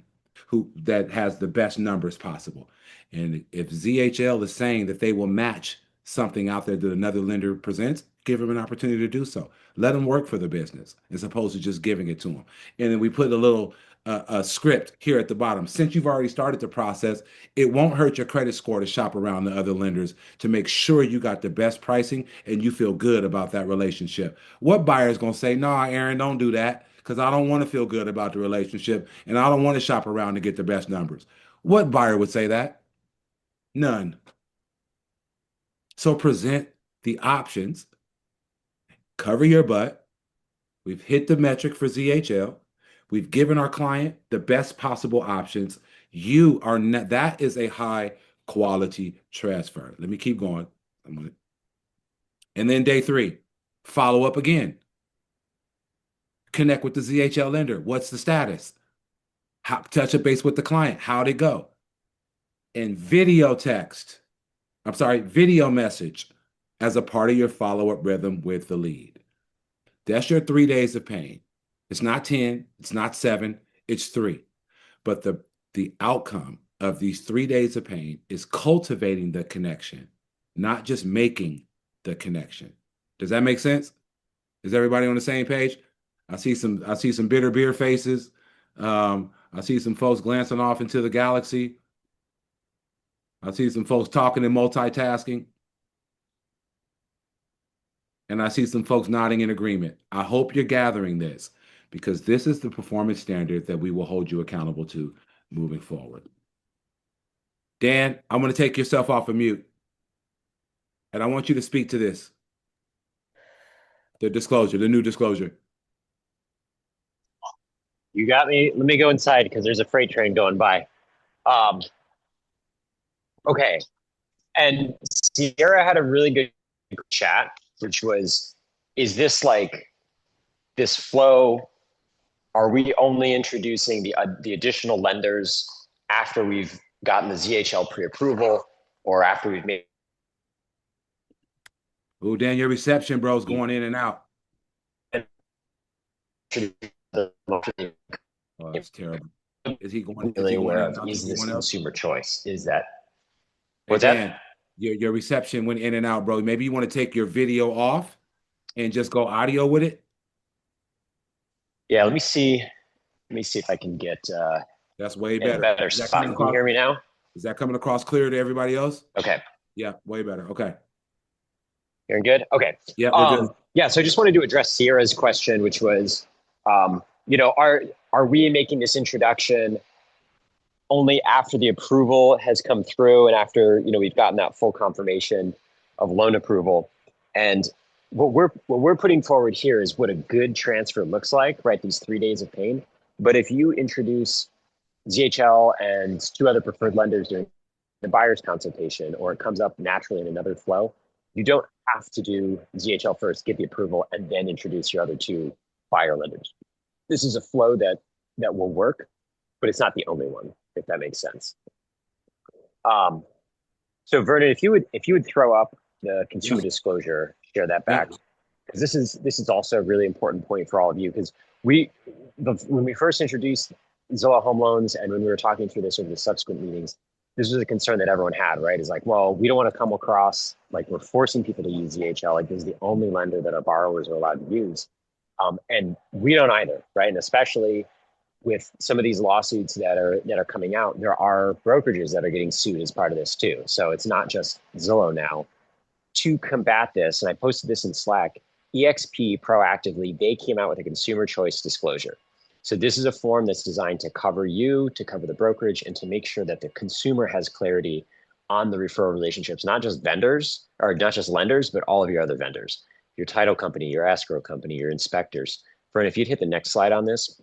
who that has the best numbers possible. And if ZHL is saying that they will match something out there that another lender presents, give them an opportunity to do so. Let them work for the business as opposed to just giving it to them. And then we put a little a script here at the bottom. Since you've already started the process, it won't hurt your credit score to shop around the other lenders to make sure you got the best pricing and you feel good about that relationship. What buyer is going to say, "No, Aaron, don't do that because I don't want to feel good about the relationship and I don't want to shop around to get the best numbers"? What buyer would say that? None. So present the options, cover your butt. We've hit the metric for ZHL. We've given our client the best possible options. You are not, that is a high quality transfer. Let me keep going. And then day 3, follow up again. Connect with the ZHL lender. What's the status? Touch a base with the client. How'd it go? And video message as a part of your follow-up rhythm with the lead. That's your 3 days of pain. It's not 10, it's not 7, it's 3. But the outcome of these 3 days of pain is cultivating the connection, not just making the connection. Does that make sense? Is everybody on the same page? I see some bitter beer faces. I see some folks glancing off into the galaxy. I see some folks talking and multitasking. And I see some folks nodding in agreement. I hope you're gathering this because this is the performance standard that we will hold you accountable to moving forward. Dan, I'm going to take yourself off of mute. And I want you to speak to this. The disclosure, the new disclosure. You got me. Let me go inside because there's a freight train going by. Okay. And Sierra had a really good chat, which was, is this like this flow? Are we only introducing the additional lenders after we've gotten the ZHL pre-approval or after we've made? Oh, Dan, your reception, bro, is going in and out. Oh, that's terrible. Is he going Really in aware and of out? is this Anyone else? consumer choice? Is that Hey, what's Dan, that? your reception went in and out, bro. Maybe you want to take your video off and just go audio with it. Yeah, let me see. Let me see if I can get That's way in a better. better Is that spot. coming Can you across? hear me now? Is that coming across clear to everybody else? Okay. Yeah, way better. Okay. Hearing good? Okay. Yeah, we're good. Yeah, so I just wanted to address Sierra's question, which was, are we making this introduction only after the approval has come through and after, we've gotten that full confirmation of loan approval? And what we're putting forward here is what a good transfer looks like, right? These 3 days of pain. But if you introduce ZHL and 2 other preferred lenders during the buyer's consultation, or it comes up naturally in another flow, you don't have to do ZHL first, get the approval, and then introduce your other 2 buyer lenders. This is a flow that will work, but it's not the only one, if that makes sense. So Vernon, if you would throw up the consumer disclosure, share that back, because this is also a really important point for all of you, because when we first introduced Zillow Home Loans and when we were talking through this over the subsequent meetings, this was a concern that everyone had, right? Is like, well, we don't want to come across like we're forcing people to use ZHL. Like this is the only lender that our borrowers are allowed to use. And we don't either, right? And especially with some of these lawsuits that are coming out, there are brokerages that are getting sued as part of this too. So it's not just Zillow now. To combat this, and I posted this in Slack, EXP proactively, they came out with a consumer choice disclosure. So this is a form that's designed to cover you, to cover the brokerage, and to make sure that the consumer has clarity on the referral relationships, not just vendors, or not just lenders, but all of your other vendors, your title company, your escrow company, your inspectors. Fern, if you'd hit the next slide on this.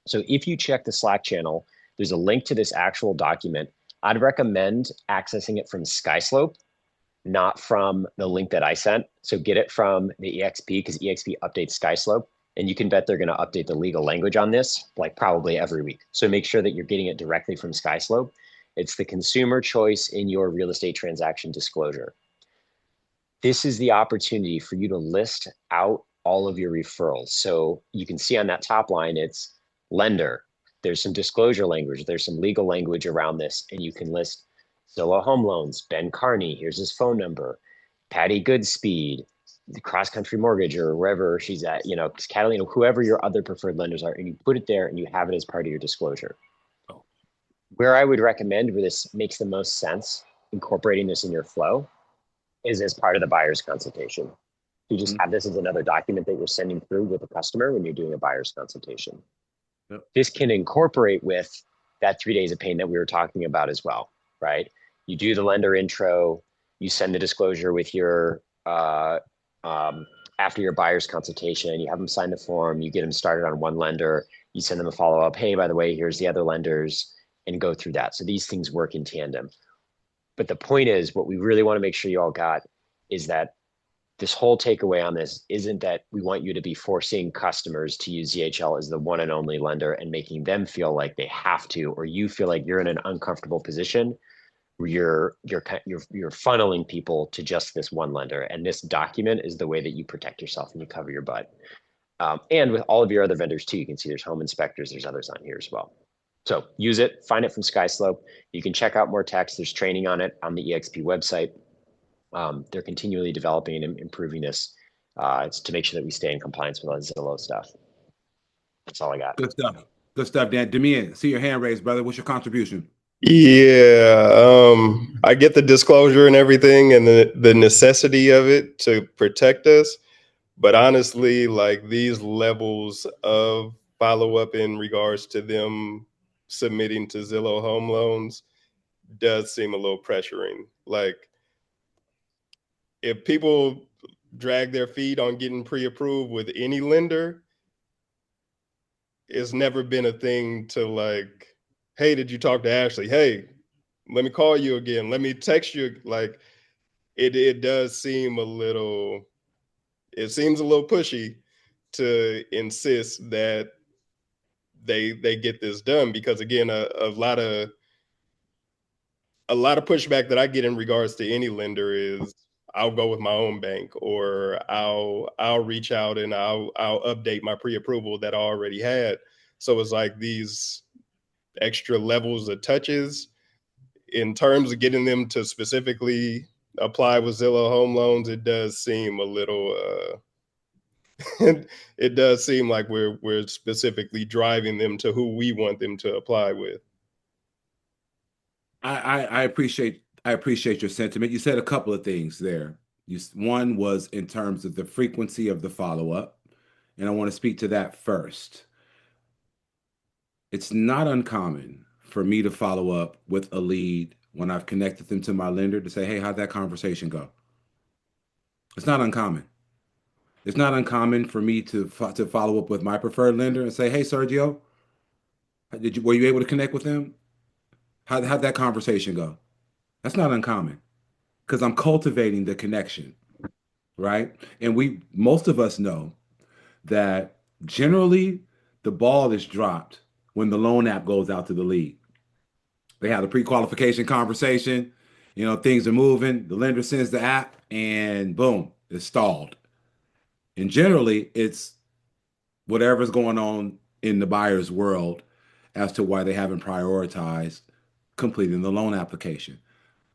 So if you check the Slack channel, there's a link to this actual document. I'd recommend accessing it from Skyslope. not from the link that I sent. So get it from the EXP because EXP updates SkySlope. And you can bet they're going to update the legal language on this, like probably every week. So make sure that you're getting it directly from SkySlope. It's the consumer choice in your real estate transaction disclosure. This is the opportunity for you to list out all of your referrals. So you can see on that top line, it's lender. There's some disclosure language. There's some legal language around this. And you can list Zillow Home Loans, Ben Carney, here's his phone number, Patty Goodspeed, the Cross Country Mortgage, or wherever she's at, Catalina, whoever your other preferred lenders are, and you put it there and you have it as part of your disclosure. Where I would recommend where this makes the most sense, incorporating this in your flow, is as part of the buyer's consultation. You just have this as another document that you're sending through with the customer when you're doing a buyer's consultation. Yep. This can incorporate with that 3 days of pain that we were talking about as well, right? You do the lender intro, you send the disclosure with your, after your buyer's consultation, you have them sign the form, you get them started on one lender, you send them a follow-up, hey, by the way, here's the other lenders, and go through that. So these things work in tandem. But the point is, what we really want to make sure you all got is that this whole takeaway on this isn't that we want you to be forcing customers to use ZHL as the one and only lender and making them feel like they have to, or you feel like you're in an uncomfortable position where you're funneling people to just this one lender. And this document is the way that you protect yourself and you cover your butt. And with all of your other vendors too, you can see there's home inspectors, there's others on here as well. So use it, find it from SkySlope. You can check out more text. There's training on it on the EXP website. They're continually developing and improving this. It's to make sure that we stay in compliance with all the Zillow stuff. That's all I got. Good stuff. Good stuff, Dan. Demian, see your hand raised, brother. What's your contribution? Yeah, I get the disclosure and everything and the necessity of it to protect us. But honestly, like these levels of follow-up in regards to them submitting to Zillow Home Loans does seem a little pressuring. Like if people drag their feet on getting pre-approved with any lender, it's never been a thing to like, hey, did you talk to Ashley? Hey, let me call you again. Let me text you. Like it does seem it seems a little pushy to insist that they get this done, because again, a lot of pushback that I get in regards to any lender is I'll go with my own bank, or I'll reach out and I'll update my pre-approval that I already had. So it's like these extra levels of touches in terms of getting them to specifically apply with Zillow Home Loans. It does seem a little it does seem like we're specifically driving them to who we want them to apply with. I appreciate your sentiment. You said a couple of things there. One was in terms of the frequency of the follow-up, and I want to speak to that first. It's not uncommon for me to follow up with a lead when I've connected them to my lender to say, hey, how'd that conversation go? It's not uncommon. It's not uncommon for me to follow up with my preferred lender and say, hey, Sergio, were you able to connect with them? How'd that conversation go? That's not uncommon because I'm cultivating the connection, right? And most of us know that generally the ball is dropped when the loan app goes out to the lead. They have the pre-qualification conversation, things are moving, the lender sends the app and boom, it's stalled. And generally it's whatever's going on in the buyer's world as to why they haven't prioritized completing the loan application.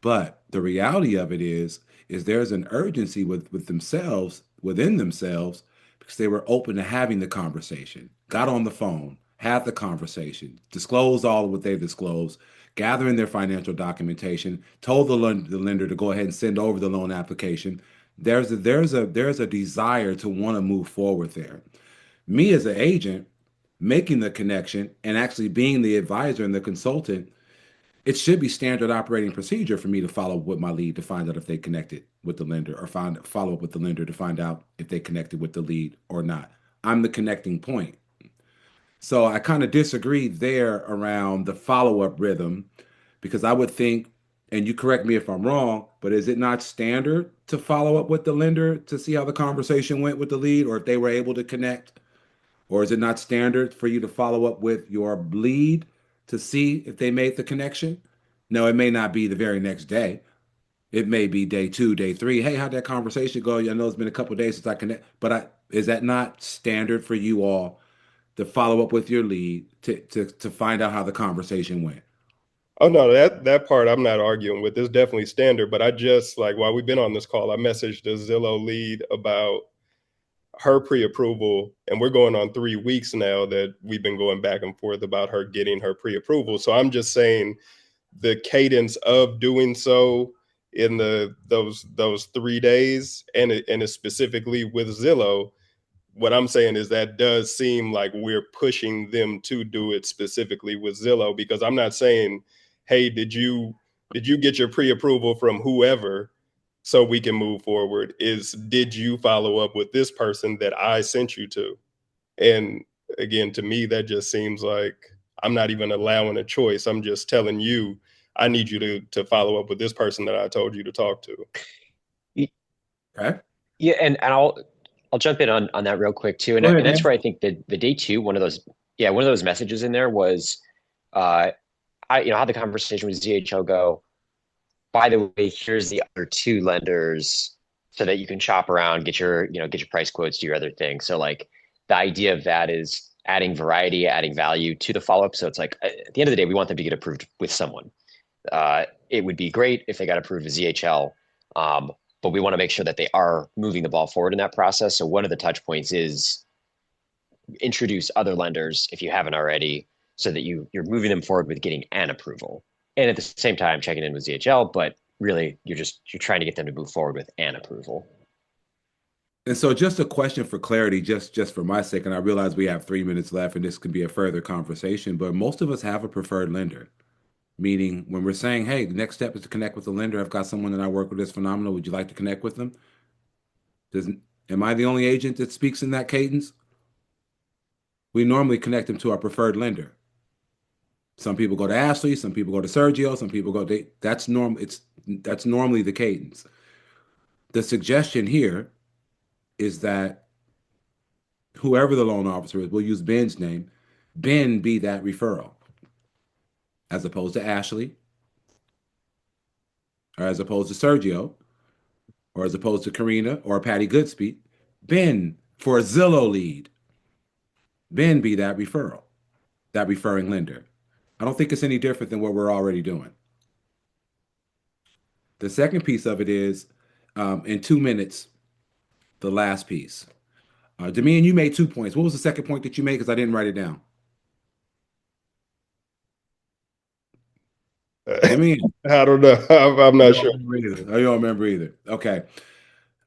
But the reality of it is there's an urgency within themselves, because they were open to having the conversation, got on the phone, had the conversation, disclosed all of what they disclosed, gathering their financial documentation, told the lender to go ahead and send over the loan application. There's a desire to want to move forward there. Me as an agent, making the connection and actually being the advisor and the consultant, it should be standard operating procedure for me to follow up with my lead to find out if they connected with the lender, or follow up with the lender to find out if they connected with the lead or not. I'm the connecting point. So I kind of disagree there around the follow-up rhythm, because I would think and you correct me if I'm wrong, but is it not standard to follow up with the lender to see how the conversation went with the lead or if they were able to connect? Or is it not standard for you to follow up with your lead to see if they made the connection? No, it may not be the very next day. It may be day two, day three. Hey, how'd that conversation go? I know it's been a couple of days since I connect, but is that not standard for you all to follow up with your lead to find out how the conversation went? Oh no, that part I'm not arguing with. It's definitely standard, but I just like while we've been on this call, I messaged the Zillow lead about her pre-approval, and we're going on 3 weeks now that we've been going back and forth about her getting her pre-approval. So I'm just saying the cadence of doing so in those 3 days, and it's specifically with Zillow. What I'm saying is that does seem like we're pushing them to do it specifically with Zillow, because I'm not saying, hey, did you get your pre-approval from whoever so we can move forward? Is did you follow up with this person that I sent you to? And again, to me, that just seems like I'm not even allowing a choice. I'm just telling you, I need you to follow up with this person that I told you to talk to. Okay. Yeah, and I'll jump in on that real quick too. Go And ahead, that's Dan. where I think the day two, one of those messages in there was uh I how the conversation with ZHL go, by the way, here's the other two lenders so that you can shop around, get your price quotes, do your other thing. So like the idea of that is adding variety, adding value to the follow-up. So it's like at the end of the day, we want them to get approved with someone. It would be great if they got approved with ZHL, but we want to make sure that they are moving the ball forward in that process. So one of the touch points is introduce other lenders if you haven't already, so that you're moving them forward with getting an approval, and at the same time checking in with ZHL. But really, you're trying to get them to move forward with an approval. And so just a question for clarity, just for my sake, and I realize we have 3 minutes left and this could be a further conversation, but most of us have a preferred lender. Meaning when we're saying, hey, the next step is to connect with the lender. I've got someone that I work with that's phenomenal. Would you like to connect with them? Does Am I the only agent that speaks in that cadence? We normally connect them to our preferred lender. Some people go to Ashley, some people go to Sergio, some people go to that's normal. That's normally the cadence. The suggestion here is that whoever the loan officer is, we'll use Ben's name, Ben be that referral, as opposed to Ashley, or as opposed to Sergio, or as opposed to Karina or Patty Goodspeed. Ben for a Zillow lead. Ben be that referral, that referring lender. I don't think it's any different than what we're already doing. The second piece of it is in 2 minutes, the last piece. Demian, you made 2 points. What was the second point that you made? Because I didn't write it down. Demian, I don't know. I'm you not don't sure. remember either. Oh, you don't remember either. Okay.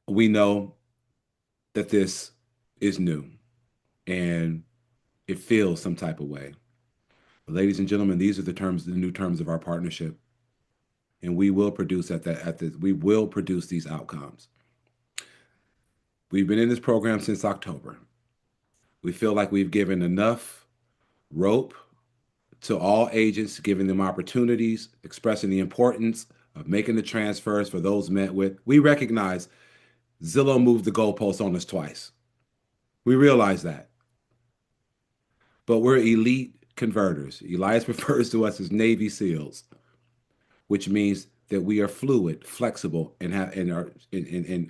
We know that this is new and it feels some type of way. But ladies and gentlemen, these are the new terms of our partnership. And we will produce we will produce these outcomes. We've been in this program since October. We feel like we've given enough rope to all agents, giving them opportunities, expressing the importance of making the transfers for those met with. We recognize Zillow moved the goalposts on us twice. We realize that. But we're elite converters. Elias refers to us as Navy SEALs, which means that we are fluid, flexible, and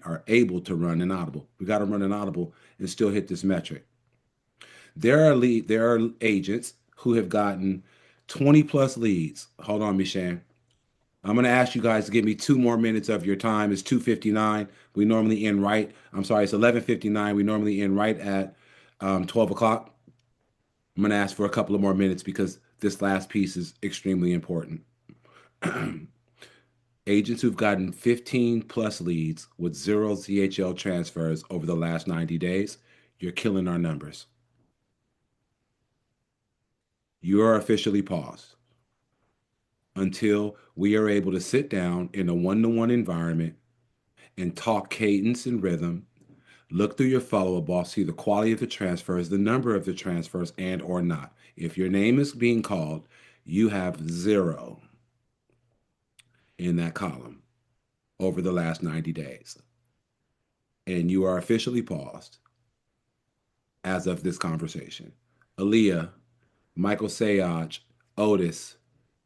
are able to run an audible. We got to run an audible and still hit this metric. There are agents who have gotten 20 plus leads. Hold on, Michan. I'm going to ask you guys to give me 2 more minutes of your time. It's 2:59. We normally end right. I'm sorry, it's 11:59. We normally end right at 12 o'clock. I'm going to ask for a couple of more minutes because this last piece is extremely important. Agents who've gotten 15 plus leads with zero ZHL transfers over the last 90 days, you're killing our numbers. You are officially paused until we are able to sit down in a one-to-one environment and talk cadence and rhythm, look through your follow-up ball, see the quality of the transfers, the number of the transfers, and or not. If your name is being called, you have zero. in that column over the last 90 days. And you are officially paused as of this conversation. Aaliyah, Michael Sayaj, Otis,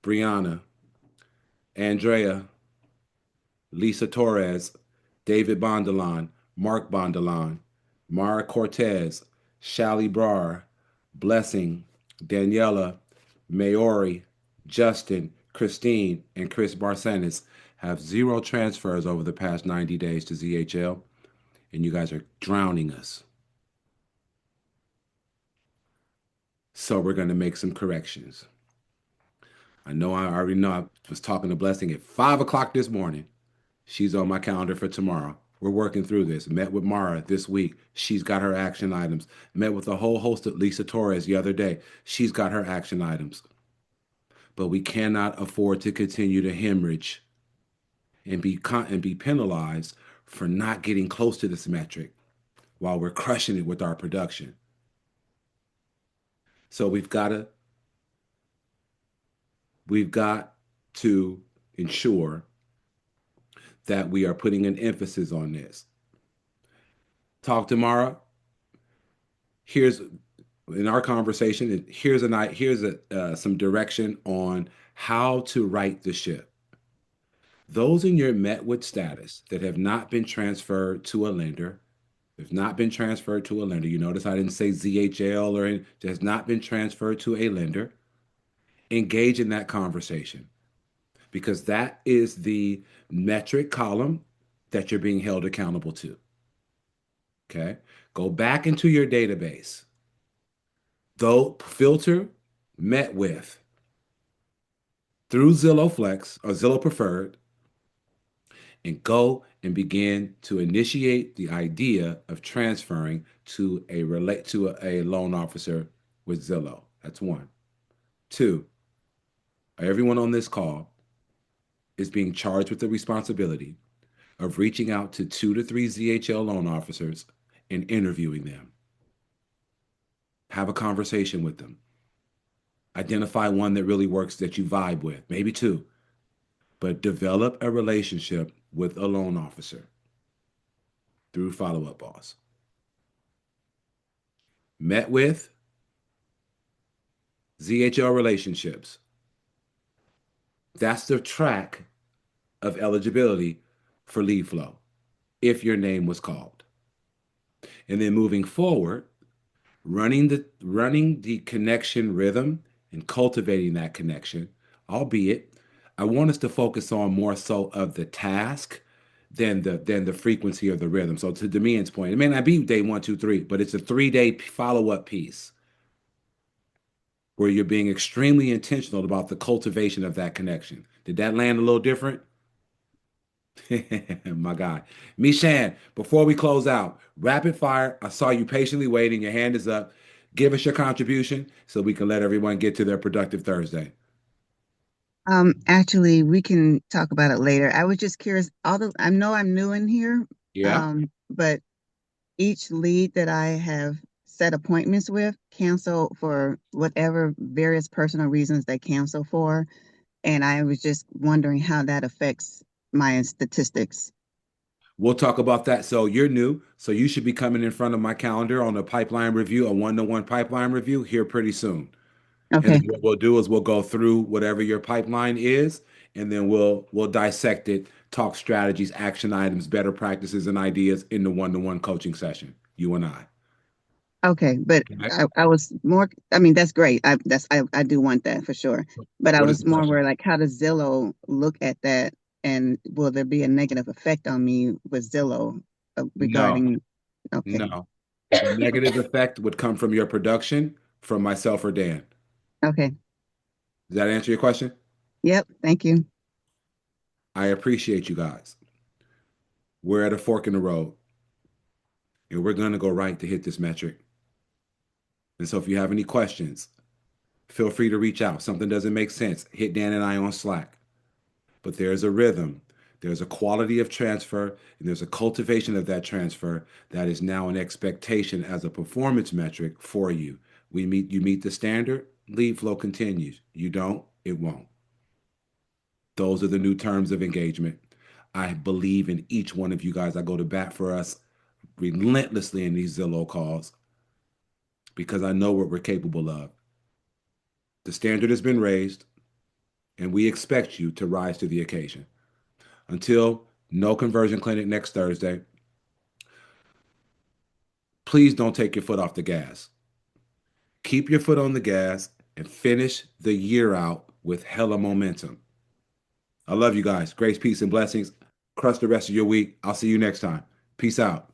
Brianna, Andrea, Lisa Torres, David Bondelon, Mark Bondelon, Mara Cortez, Shally Brar, Blessing, Daniela, Maori, Justin, Christine, and Chris Barsanis have zero transfers over the past 90 days to ZHL, and you guys are drowning us. So we're going to make some corrections. I already know I was talking to Blessing at 5 o'clock this morning. She's on my calendar for tomorrow. We're working through this. Met with Mara this week. She's got her action items. Met with a whole host of Lisa Torres the other day. She's got her action items. But we cannot afford to continue to hemorrhage and be penalized for not getting close to this metric while we're crushing it with our production. So we've got to ensure that we are putting an emphasis on this. Talk tomorrow. Here's in our conversation. Here's some direction on how to right the ship. Those in your met with status that have not been transferred to a lender, you notice I didn't say ZHL or it has not been transferred to a lender. Engage in that conversation because that is the metric column that you're being held accountable to. Okay. Go back into your database. Though filter met with through Zillow Flex or Zillow Preferred and go and begin to initiate the idea of transferring to a loan officer with Zillow. That's one. Two, everyone on this call is being charged with the responsibility of reaching out to 2 to 3 ZHL loan officers and interviewing them. Have a conversation with them. Identify one that really works that you vibe with, maybe 2, but develop a relationship with a loan officer through Follow Up Boss. Met with ZHL relationships. That's the track of eligibility for lead flow if your name was called. And then moving forward, running the connection rhythm and cultivating that connection, albeit I want us to focus on more so of the task than the frequency of the rhythm. So to Demian's point, it may not be day 1, 2, 3, but it's a 3-day follow-up piece where you're being extremely intentional about the cultivation of that connection. Did that land a little different? My guy. Mishan, before we close out, rapid fire. I saw you patiently waiting. Your hand is up. Give us your contribution so we can let everyone get to their productive Thursday. Actually, we can talk about it later. I was just curious, although I know I'm new in here, Yeah. but each lead that I have set appointments with cancel for whatever various personal reasons they cancel for. And I was just wondering how that affects my statistics. We'll talk about that. So you're new. So you should be coming in front of my calendar on a pipeline review, a 1-to-1 pipeline review here pretty soon. And Okay. then what we'll do is we'll go through whatever your pipeline is, and then we'll dissect it, talk strategies, action items, better practices, and ideas in the 1-to-1 coaching session, you and I. Okay, but Okay? I was more, I mean, that's great. I do want that for sure. But I What is was the more question? where like, how does Zillow look at that? And will there be a negative effect on me with Zillow No, regarding, okay, no. The negative effect would come from your production, from myself or Dan. okay. Does that answer your question? Yep, thank you. I appreciate you guys. We're at a fork in the road, and we're going to go right to hit this metric. And so if you have any questions, feel free to reach out. Something doesn't make sense, hit Dan and I on Slack. But there's a rhythm, there's a quality of transfer, and there's a cultivation of that transfer that is now an expectation as a performance metric for you. You meet the standard, lead flow continues. You don't, it won't. Those are the new terms of engagement. I believe in each one of you guys. I go to bat for us relentlessly in these Zillow calls because I know what we're capable of. The standard has been raised, and we expect you to rise to the occasion. Until no conversion clinic next Thursday, please don't take your foot off the gas. Keep your foot on the gas and finish the year out with hella momentum. I love you guys. Grace, peace, and blessings. Crush the rest of your week. I'll see you next time. Peace out.